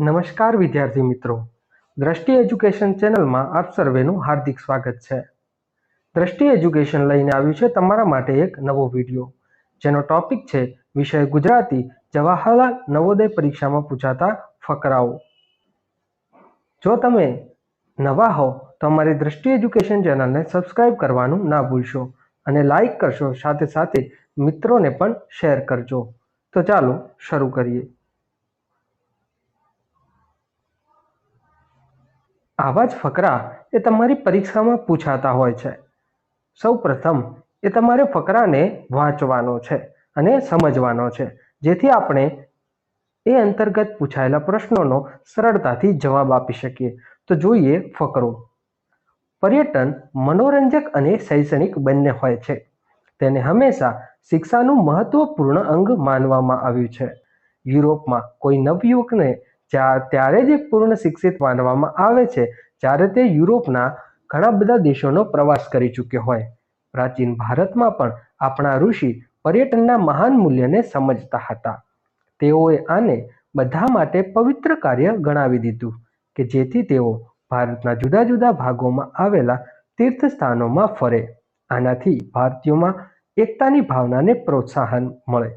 નમસ્કાર વિદ્યાર્થી મિત્રો, દ્રષ્ટિ એજ્યુકેશન ચેનલમાં આપ સર્વેનું હાર્દિક સ્વાગત છે। દ્રષ્ટિ એજ્યુકેશન લઈને આવ્યું છે તમારા માટે એક નવો વિડીયો, જેનો ટોપિક છે વિષય ગુજરાતી જવાહરલાલ નવોદય પરીક્ષામાં પૂછાતા ફકરાઓ। જો તમે નવા હો તો અમારી દ્રષ્ટિ એજ્યુકેશન ચેનલને સબસ્ક્રાઇબ કરવાનું ના ભૂલશો અને લાઇક કરશો, સાથે સાથે મિત્રોને પણ શેર કરજો। તો ચાલો શરૂ કરીએ। આવા જ ફકરા એ તમારી પરીક્ષામાં પૂછાતા હોય છે। સૌ પ્રથમ એ તમારે ફકરાને વાંચવાનો છે અને સમજવાનો છે, જેથી આપણે એ અંતર્ગત પૂછાયેલા પ્રશ્નોનો સરળતાથી જવાબ આપી શકીએ। તો જોઈએ ફકરો। પર્યટન મનોરંજક અને શૈક્ષણિક બંને હોય છે। તેને હંમેશા શિક્ષાનું મહત્વપૂર્ણ અંગ માનવામાં આવ્યું છે। યુરોપમાં કોઈ નવયુવકને ત્યારે જ પૂર્ણ શિક્ષિત માનવામાં આવે છે જ્યારે તે યુરોપના ઘણા બધા દેશોનો પ્રવાસ કરી ચૂક્યો હોય। પ્રાચીન ભારતમાં પણ આપણા ઋષિ પર્યટનના મહાન મૂલ્યને સમજતા હતા। તેઓએ આને બધા માટે પવિત્ર કાર્ય ગણાવી દીધું કે જેથી તેઓ ભારતના જુદા જુદા ભાગોમાં આવેલા તીર્થસ્થાનોમાં ફરે। આનાથી ભારતીયોમાં એકતાની ભાવનાને પ્રોત્સાહન મળે।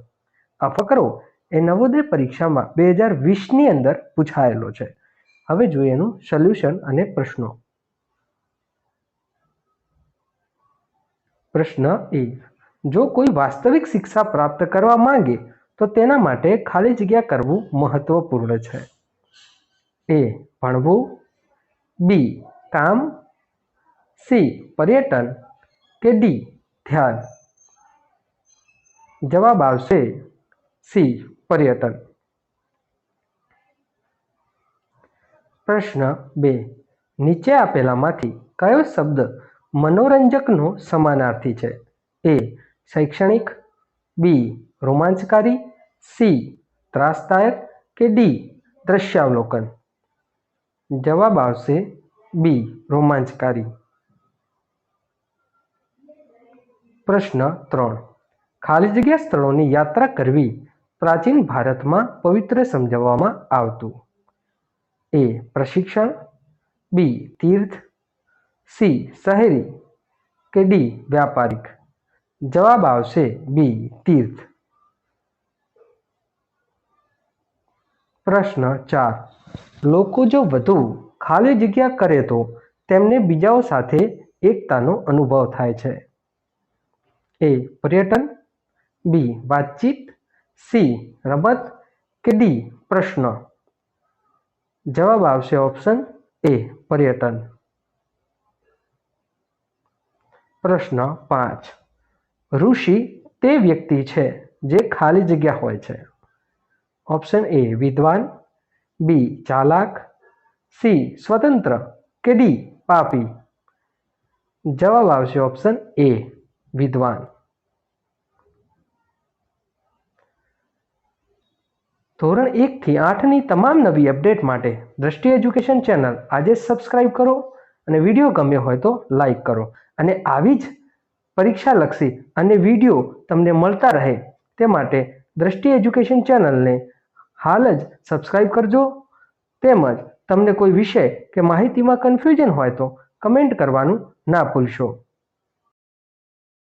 આ ફકરો એ નવોદય પરીક્ષામાં 2020ની અંદર પૂછાયેલો છે। હવે જોઈએ એનું સોલ્યુશન અને પ્રશ્નો। પ્રશ્ન એ, જો કોઈ વાસ્તવિક શિક્ષા પ્રાપ્ત કરવા માંગે તો તેના માટે ખાલી જગ્યા કરવું મહત્વપૂર્ણ છે। એ ભણવું, બી કામ, સી પર્યટન કે ડી ધ્યાન। જવાબ આવશે સી પર્યટન। પ્રશ્ન 2, નીચે આપેલામાંથી કયો શબ્દ મનોરંજકનો સમાનાર્થી છે? એ શૈક્ષણિક, બી રોમાંચકારી, સી ત્રાસદાયક કે ડી દ્રશ્યાવલોકન। જવાબ આવશે બી રોમાંચકારી। પ્રશ્ન 3, ખાલી જગ્યા સ્થળોની યાત્રા કરવી પ્રાચીન ભારતમાં પવિત્ર સમજવામાં આવતું। એ પ્રશિક્ષણ, બી તીર્થ, સી શહેરી કે ડી વ્યાપારિક। જવાબ આવશે બી તીર્થ। પ્રશ્ન 4, લોકો જો વધુ ખાલી જગ્યા કરે તો તેમને બીજાઓ સાથે એકતાનો અનુભવ થાય છે। એ પર્યટન, બી વાતચીત, સી રમત કે ડી પ્રશ્ન। જવાબ આવશે ઓપ્શન એ પર્યટન। પ્રશ્ન 5, ઋષિ તે વ્યક્તિ છે જે ખાલી જગ્યા હોય છે। ઓપ્શન એ વિદ્વાન, બી ચાલાક, સી સ્વતંત્ર કે ડી પાપી। જવાબ આવશે ઓપ્શન એ વિદ્વાન। ધોરણ 1 થી 8ની તમામ નવી અપડેટ માટે દ્રષ્ટિ એજ્યુકેશન ચેનલ આજે સબસ્ક્રાઇબ કરો અને વિડીયો ગમ્યો હોય તો લાઇક કરો, અને આવી જ પરીક્ષાલક્ષી અને વિડીયો તમને મળતા રહે તે માટે દ્રષ્ટિ એજ્યુકેશન ચેનલને હાલ જ સબસ્ક્રાઇબ કરજો। તેમજ તમને કોઈ વિષય કે માહિતીમાં કન્ફ્યુઝન હોય તો કમેન્ટ કરવાનું ના ભૂલશો।